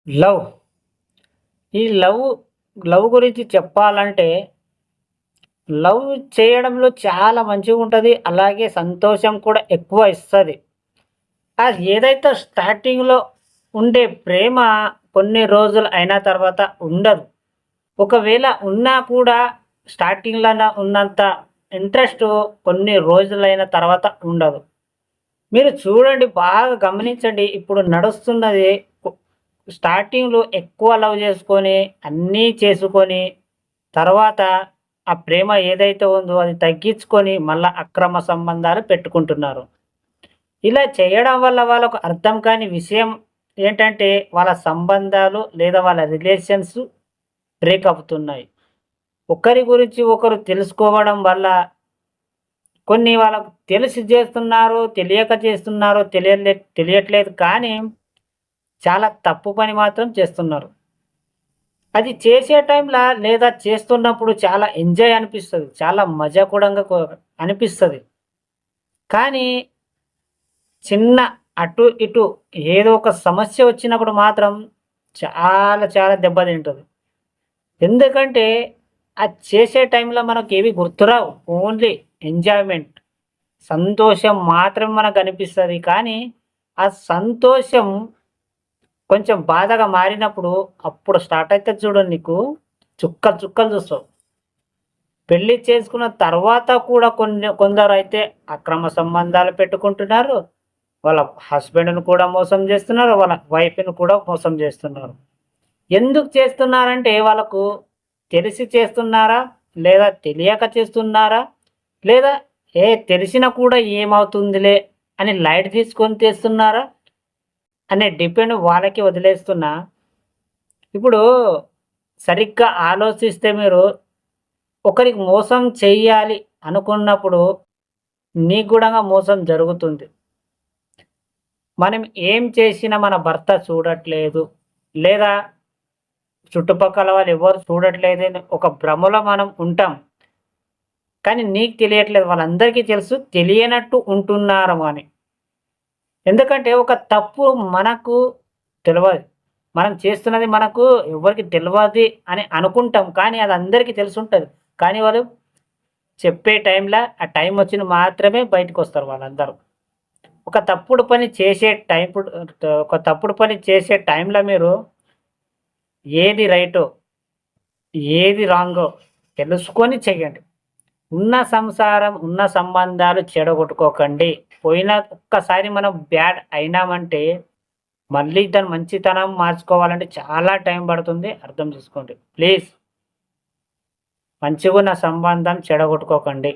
Love. ఈ love గురించి చెప్పాలంటే, లవ్ చేయడంలో చాలా మంచిగుంటది. అలాగే సంతోషం కూడా ఎక్కువ ఇస్తది. అది ఏదైతే స్టార్టింగ్‌లో ఉండే ప్రేమ కొన్ని రోజులు అయిన తర్వాత ఉండదు. ఒకవేళ ఉన్నా కూడా స్టార్టింగ్‌లోన ఉన్నంత ఇంట్రెస్టు కొన్ని రోజులైన తర్వాత ఉండదు. మీరు చూడండి, బాగా గమనించండి. ఇప్పుడు నడుస్తున్నది కొ స్టార్టింగ్‌లో ఎక్కువ లవ్ చేసుకొని, అన్నీ చేసుకొని, తర్వాత ఆ ప్రేమ ఏదైతే ఉందో అది తగ్గించుకొని, మళ్ళా అక్రమ సంబంధాలు పెట్టుకుంటున్నారు. ఇలా చేయడం వల్ల వాళ్ళకు అర్థం కాని విషయం ఏంటంటే, వాళ్ళ సంబంధాలు లేదా వాళ్ళ రిలేషన్స్ బ్రేక్ అవుతున్నాయి. ఒకరి గురించి ఒకరు తెలుసుకోవడం వల్ల కొన్ని వాళ్ళకు తెలిసి చేస్తున్నారు, తెలియక చేస్తున్నారు, తెలియట్లేదు కానీ చాలా తప్పు పని మాత్రం చేస్తున్నారు. అది చేసే టైంలా లేదా చేస్తున్నప్పుడు చాలా ఎంజాయ్ అనిపిస్తది. చాలా మజా కూడంగా అనిపిస్తది. కానీ చిన్న అటు ఇటు ఏదో ఒక సమస్య వచ్చినప్పుడు మాత్రం చాలా చాలా దెబ్బతింటది. ఎందుకంటే అది చేసే టైంలో మనకేవి గుర్తురావు. Only enjoyment. సంతోషం మాత్రమే మనకనిపిస్తది. కానీ ఆ సంతోషం కొంచెం బాధగా మారినప్పుడు అప్పుడు స్టార్ట్ అయితది చూడండి నీకు. చుక్కలు చుక్కలు చూస్తావు. పెళ్లి చేసుకున్న తర్వాత కూడా కొందరైతే అక్రమ సంబంధాలు పెట్టుకుంటున్నారు. వాళ్ళ హస్బెండ్‌ని కూడా మోసం చేస్తున్నారు. వాళ్ళ వైఫ్‌ని కూడా మోసం చేస్తున్నారు. ఎందుకు చేస్తున్నారంటే వాళ్ళకు తెలిసి చేస్తున్నారా? లేదా తెలియక చేస్తున్నారా? లేదా తెలిసినా కూడా ఏమవుతుందిలే అని లైట్ తీసుకొని చేస్తున్నారా? అనే డిపెండ్ వాళ్ళకి వదిలేస్తున్నా. ఇప్పుడు సరిగ్గా ఆలోచిస్తే మీరు ఒకరికి మోసం చెయ్యాలి అనుకున్నప్పుడు నీకు గూడంగా మోసం జరుగుతుంది. మనం ఏం చేసినా మన భర్త చూడట్లేదు. లేదా చుట్టుపక్కల వాళ్ళు ఎవరు చూడట్లేదని ఒక భ్రమలో మనం ఉంటాం. కానీ నీకు తెలియట్లేదు. వాళ్ళందరికీ తెలుసు తెలియనట్టు ఉంటున్నారు అని. ఎందుకంటే ఒక తప్పు మనకు తెలవదు. మనం చేస్తున్నది మనకు ఎవ్వరికీ తెలవది అని అనుకుంటాం. కానీ అది అందరికీ తెలిసుంటది. కానీ వాళ్ళు చెప్పే టైంల ఆ టైం వచ్చిన మాత్రమే బయటకొస్తారు వాళ్ళందరూ. ఒక తప్పుడు పని చేసే ఒక తప్పుడు పని చేసే టైంలో మీరు ఏది రైటో, ఏది రాంగో తెలుసుకొని చెయ్యండి. ఉన్న సంసారం, ఉన్న సంబంధాలు చెడగొట్టుకోకండి. ఒక్కసారి మనం బ్యాడ్ అయినామంటే, మళ్ళీ దాని మంచితనం మార్చుకోవాలంటే చాలా టైం పడుతుంది. అర్థం చేసుకోండి. ప్లీజ్ మంచిగున్న సంబంధం చెడగొట్టుకోకండి.